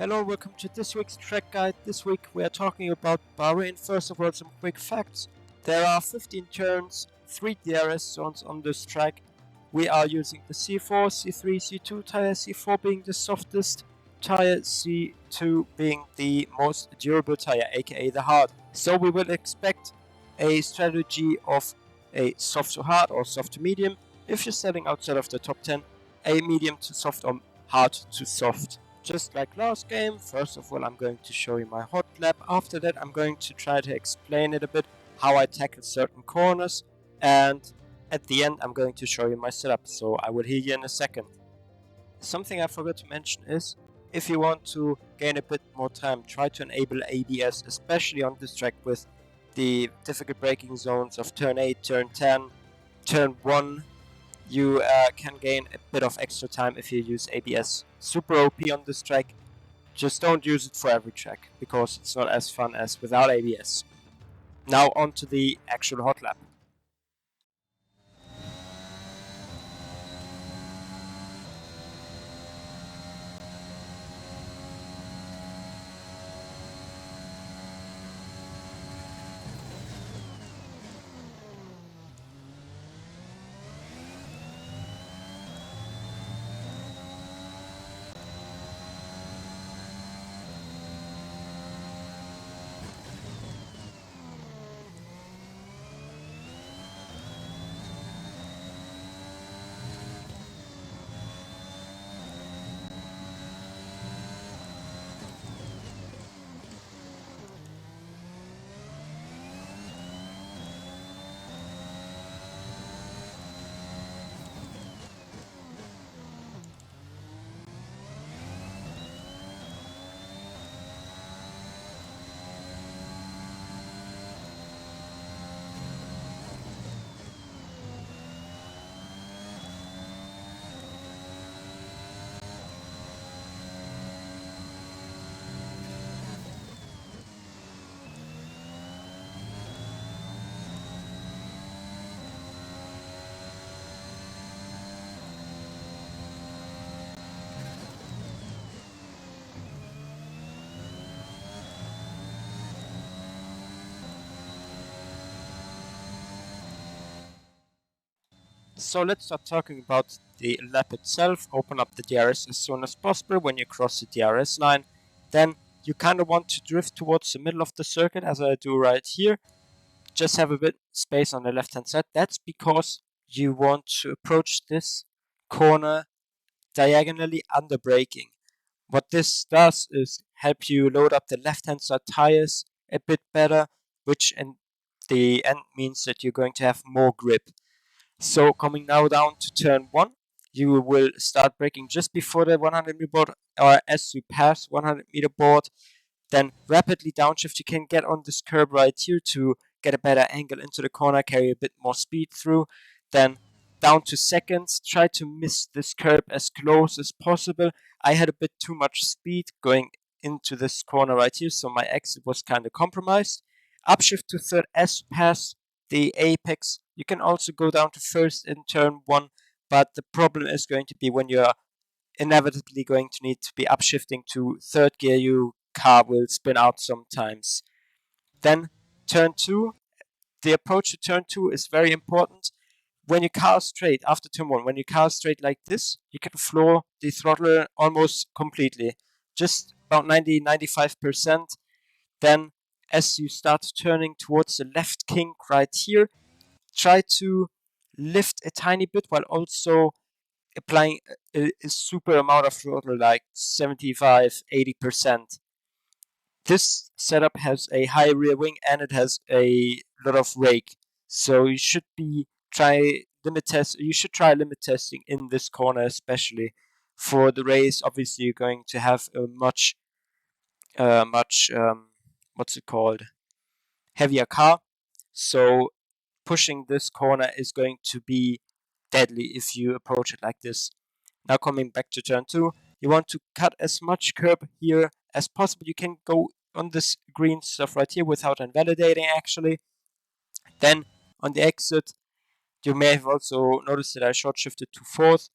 Hello, welcome to this week's track guide. This week we are talking about Bahrain. First of all, some quick facts. There are 15 turns, 3 DRS zones on this track. We are using the C4, C3, C2 tire, C4 being the softest tire, C2 being the most durable tire, aka the hard. So we will expect a strategy of a soft to hard or soft to medium. If you're selling outside of the top 10, a medium to soft or hard to soft. Just like last game, first of all I'm going to show you my Hotlap. After that I'm going to try to explain it a bit, how I tackle certain corners, and at the end I'm going to show you my setup, so I will hear you in a second. Something I forgot to mention is, if you want to gain a bit more time, try to enable ABS, especially on this track with the difficult braking zones of turn 8, turn 10, turn 1. You can gain a bit of extra time if you use ABS. Super OP on this track. Just don't use it for every track, because it's not as fun as without ABS. Now on to the actual hot lap. So let's start talking about the lap itself. Open up the DRS as soon as possible when you cross the DRS line. Then you kind of want to drift towards the middle of the circuit, as I do right here. Just have a bit space on the left hand side. That's because you want to approach this corner diagonally under braking. What this does is help you load up the left hand side tires a bit better, which in the end means that you're going to have more grip. So coming now down to turn 1, you will start braking just before the 100 meter board, or as you pass 100 meter board. Then rapidly downshift. You can get on this curb right here to get a better angle into the corner, carry a bit more speed through. Then down to seconds, try to miss this curb as close as possible. I had a bit too much speed going into this corner right here, so my exit was kind of compromised. Upshift to third as you pass the apex. You can also go down to first in turn 1, but the problem is going to be when you're inevitably going to need to be upshifting to third gear, your car will spin out sometimes. Then turn 2, the approach to turn 2 is very important. When your car is straight after turn 1, when your car is straight like this, you can floor the throttle almost completely, just about 90-95%. Then as you start turning towards the left kink right here, try to lift a tiny bit while also applying a super amount of throttle, like 75-80%. This setup has a high rear wing and it has a lot of rake, so you should try limit testing in this corner, especially for the race. Obviously you're going to have a much what's it called, heavier car, so pushing this corner is going to be deadly if you approach it like this. Now coming back to turn 2, you want to cut as much curb here as possible. You can go on this green stuff right here without invalidating actually. Then on the exit, you may have also noticed that I short shifted to fourth,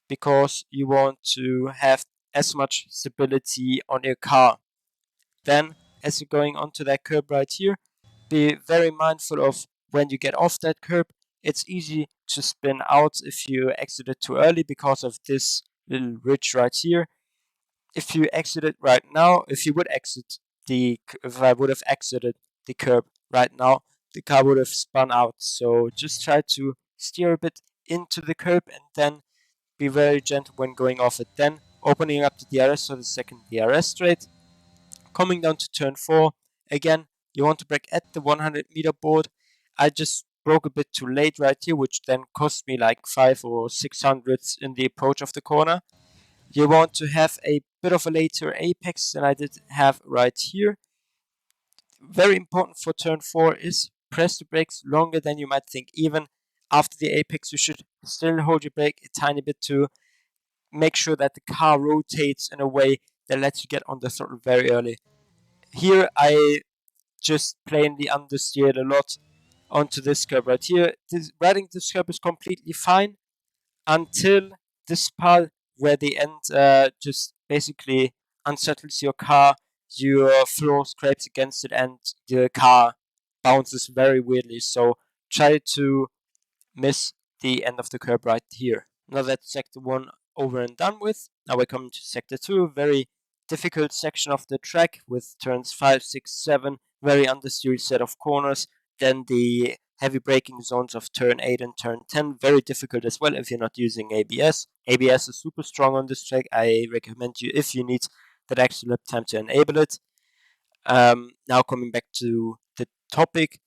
because you want to have as much stability on your car. Then, as you're going onto that curb right here, be very mindful of when you get off that curb. It's easy to spin out if you exit it too early because of this little ridge right here. If you exit it right now, if I would have exited the curb right now, the car would have spun out. So just try to steer a bit into the curb and then be very gentle when going off it. Then opening up the DRS, so the second DRS straight. Coming down to turn 4, again, you want to brake at the 100-meter board. I just broke a bit too late right here, which then cost me like 5 or 6 hundredths in the approach of the corner. You want to have a bit of a later apex than I did have right here. Very important for turn 4 is press the brakes longer than you might think. Even after the apex, you should still hold your brake a tiny bit to make sure that the car rotates in a way that lets you get on the throttle very early. Here I just plainly understeered a lot onto this curb right here. Riding this curb is completely fine until this part where the end just basically unsettles your car. Your floor scrapes against it and the car bounces very weirdly. So try to miss the end of the curb right here. Now that's sector 1 over and done with. Now we're coming to sector 2, very difficult section of the track with turns 5, 6, 7, very understeered set of corners. Then the heavy braking zones of turn 8 and turn 10, very difficult as well if you're not using ABS. ABS is super strong on this track. I recommend you, if you need that extra lap time, to enable it. Now coming back to the topic,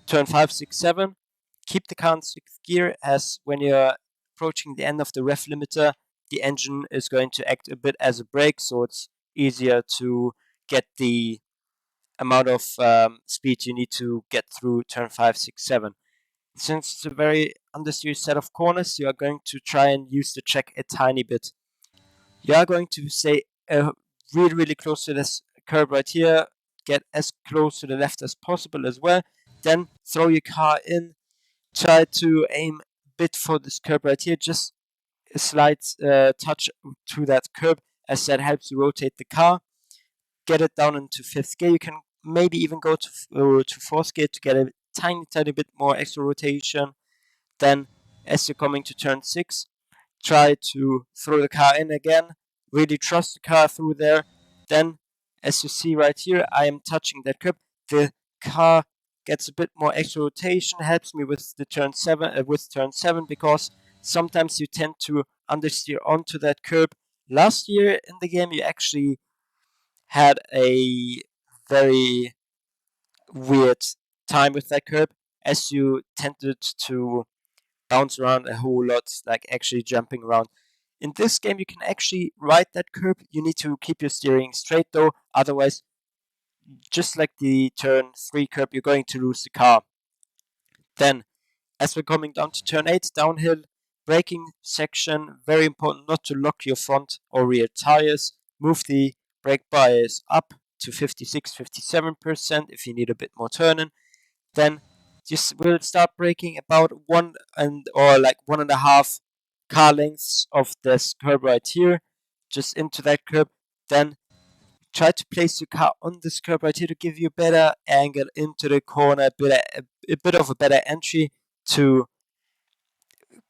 turn 5, 6, 7. Keep the car in 6th gear, as when you're approaching the end of the ref limiter, the engine is going to act a bit as a brake, so it's easier to get the amount of speed you need to get through turn 5, 6, 7. Since it's a very understeered set of corners, you are going to try and use the check a tiny bit. You are going to stay really, really close to this curb right here, get as close to the left as possible as well, then throw your car in, try to aim a bit for this curb right here, just a slight touch to that curb, as that helps you rotate the car. Get it down into 5th gear. You can maybe even go to 4th gear to get a tiny bit more extra rotation. Then, as you're coming to turn 6, try to throw the car in again. Really trust the car through there. Then, as you see right here, I am touching that curb. The car gets a bit more extra rotation, helps me with the turn 7, because sometimes you tend to understeer onto that curb. Last year in the game, you actually had a very weird time with that curb, as you tended to bounce around a whole lot, like actually jumping around. In this game, you can actually ride that curb. You need to keep your steering straight though, otherwise, just like the turn 3 curb, you're going to lose the car. Then, as we're coming down to turn 8, downhill, braking section, very important not to lock your front or rear tires. Move the brake bias up to 56, 57% if you need a bit more turning. Then just will start braking about 1.5 car lengths of this curb right here, just into that curb. Then try to place your car on this curb right here to give you a better angle into the corner, a bit of a better entry to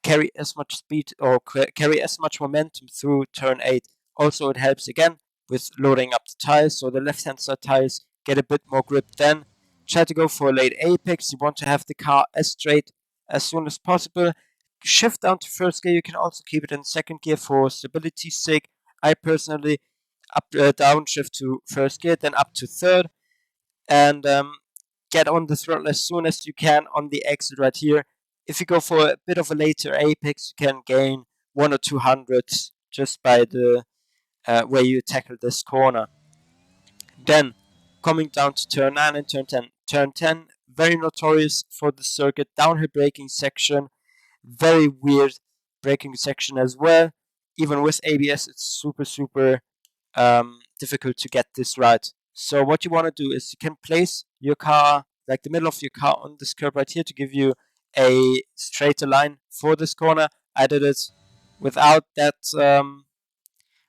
carry as much speed or carry as much momentum through turn 8. Also, it helps again with loading up the tires, so the left-hand side tires get a bit more grip. Then try to go for a late apex. You want to have the car as straight as soon as possible. Shift down to 1st gear. You can also keep it in 2nd gear for stability's sake. I personally downshift to 1st gear, then up to 3rd, and get on the throttle as soon as you can on the exit right here. If you go for a bit of a later apex, you can gain 1 or 2 hundredths just by the way you tackle this corner. Then, coming down to turn 9 and turn 10. Turn 10, very notorious for the circuit, downhill braking section, very weird braking section as well. Even with ABS, it's super difficult to get this right. So what you want to do is you can place your car, like the middle of your car, on this curb right here to give you a straighter line for this corner. I did it without that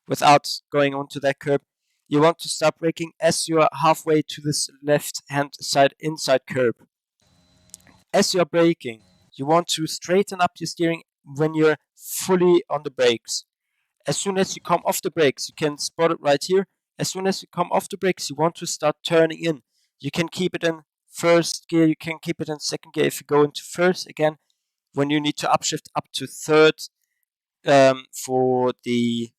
without going onto that curb. You want to start braking as you are halfway to this left hand side inside curb. As you're braking, you want to straighten up your steering when you're fully on the brakes. As soon as you come off the brakes, you can spot it right here. As soon as you come off the brakes, you want to start turning in. You can keep it in first gear, you can keep it in second gear if you go into first again. When you need to upshift up to third for the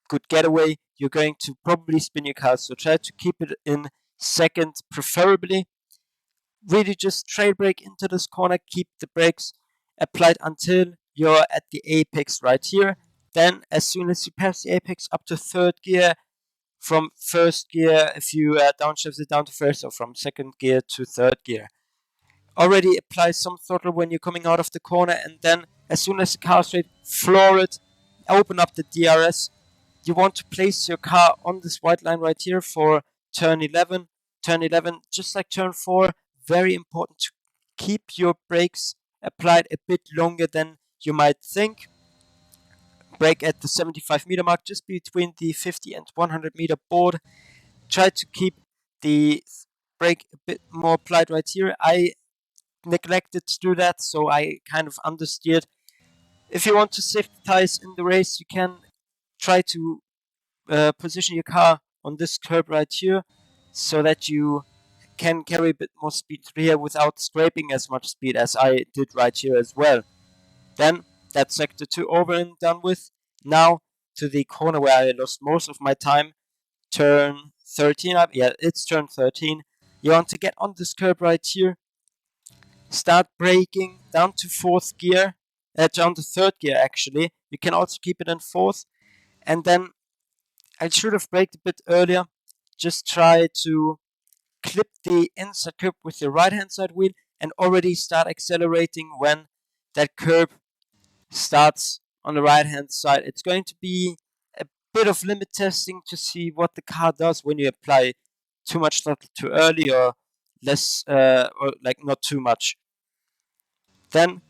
good getaway, you're going to probably spin your car. So try to keep it in second, preferably. Really just trail brake into this corner, keep the brakes applied until you're at the apex right here. Then as soon as you pass the apex up to third gear, from first gear, if you downshift it down to first, or from second gear to third gear. Already apply some throttle when you're coming out of the corner, and then as soon as the car is straight, floor it, open up the DRS. You want to place your car on this white line right here for turn 11. Turn 11, just like turn 4, very important to keep your brakes applied a bit longer than you might think. Brake at the 75 meter mark, just between the 50 and 100 meter board. Try to keep the brake a bit more applied right here. I neglected to do that, so I kind of understeered. If you want to save the tires in the race, you can try to position your car on this curb right here, so that you can carry a bit more speed through here without scraping as much speed as I did right here as well. Then that's sector 2 over and done with. Now to the corner where I lost most of my time, turn 13 up. Yeah, it's turn 13. You want to get on this curb right here, start braking down to fourth gear, down to third gear actually. You can also keep it in fourth, and then I should have braked a bit earlier. Just try to clip the inside curb with the right hand side wheel and already start accelerating when that curb starts on the right hand side. It's going to be a bit of limit testing to see what the car does when you apply too much throttle too early or less, or like not too much. Then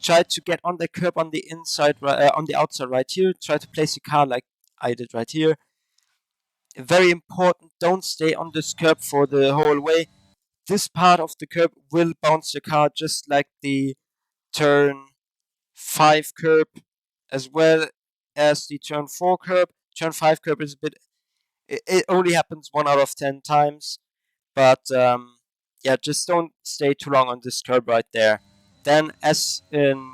try to get on the curb on the inside, on the outside right here. Try to place your car like I did right here. Very important, don't stay on this curb for the whole way. This part of the curb will bounce your car just like the turn 5 curb as well as the turn 4 curb. Turn 5 curb is a bit, it only happens 1 out of 10 times, but yeah, just don't stay too long on this curb right there. Then as in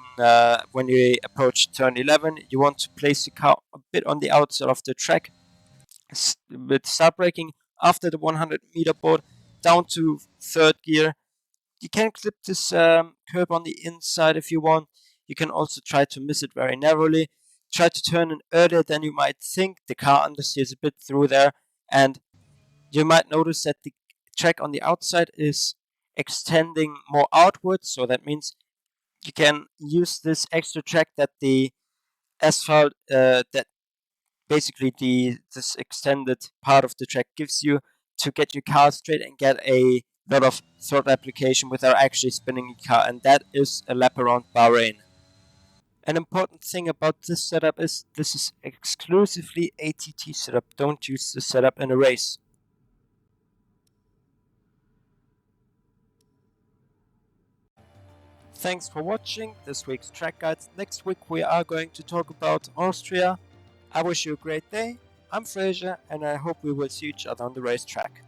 when you approach turn 11, you want to place your car a bit on the outside of the track with start braking after the 100 meter board down to third gear. You can clip this curb on the inside if you want. You can also try to miss it very narrowly. Try to turn in earlier than you might think. The car understeers a bit through there, and you might notice that the track on the outside is extending more outwards. So that means you can use this extra track that the asphalt, that basically this extended part of the track gives you, to get your car straight and get a lot of throttle application without actually spinning your car, and that is a lap around Bahrain. An important thing about this setup is this is exclusively ATT setup. Don't use this setup in a race. Thanks for watching this week's track guide. Next week we are going to talk about Austria. I wish you a great day. I'm Fraser, and I hope we will see each other on the racetrack.